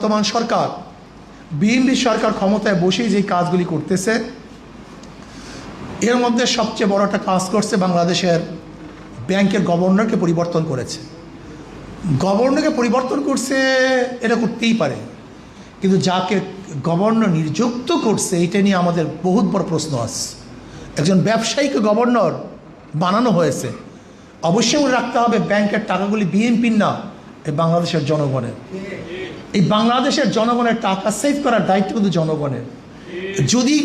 বর্তমান সরকার বিএনপি সরকার ক্ষমতায় বসেই যে কাজগুলি করতেছে, এর মধ্যে সবচেয়ে বড় একটা কাজ করছে, বাংলাদেশের ব্যাংকের গভর্নরকে পরিবর্তন করেছে। গভর্নরকে পরিবর্তন করছে, এটা করতেই পারে, কিন্তু যাকে গভর্নর নিযুক্ত করছে এটা নিয়ে আমাদের বহুত বড় প্রশ্ন আছে। একজন ব্যবসায়ীকে গভর্নর বানানো হয়েছে। অবশ্যই মনে রাখতে হবে ব্যাংকের টাকাগুলি বিএনপির না, এই বাংলাদেশের জনগণের। এই বাংলাদেশের জনগণের টাকা সেভ করার দায়িত্ব কিন্তু জনগণের। যদি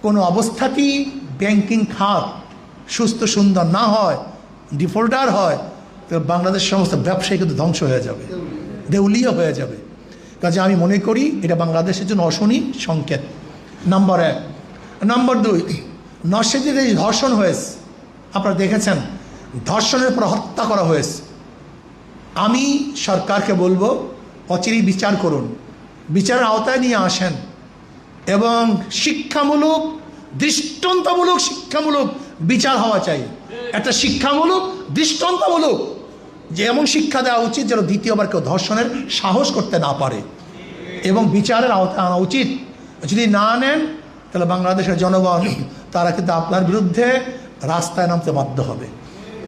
কোনো অবস্থাতেই ব্যাংকিং খাত সুস্থ সুন্দর না হয়, ডিফল্টার হয়, তো বাংলাদেশ সমস্ত ব্যবসায়ী কিন্তু ধ্বংস হয়ে যাবে, দেউলিয়া হয়ে যাবে। কাজে আমি মনে করি এটা বাংলাদেশের জন্য অশনি সংকেত, নাম্বার 1। নাম্বার 2, নরসিংদীতে এই ধর্ষণ হয়েছে, আপনারা দেখেছেন, ধর্ষণের পর হত্যা করা হয়েছে। আমি সরকারকে বলবো অচিরেই বিচার করুন, বিচারের আওতায় নিয়ে আসেন এবং শিক্ষামূলক, দৃষ্টান্তমূলক শিক্ষামূলক বিচার হওয়া চাই। একটা শিক্ষামূলক, দৃষ্টান্তমূলক যে এমন শিক্ষা দেওয়া উচিত যেন দ্বিতীয়বার কেউ ধর্ষণের সাহস করতে না পারে, এবং বিচারের আওতায় আনা উচিত। যদি না নেন তাহলে বাংলাদেশের জনগণ তারা কিন্তু আপনার বিরুদ্ধে রাস্তায় নামতে বাধ্য হবে।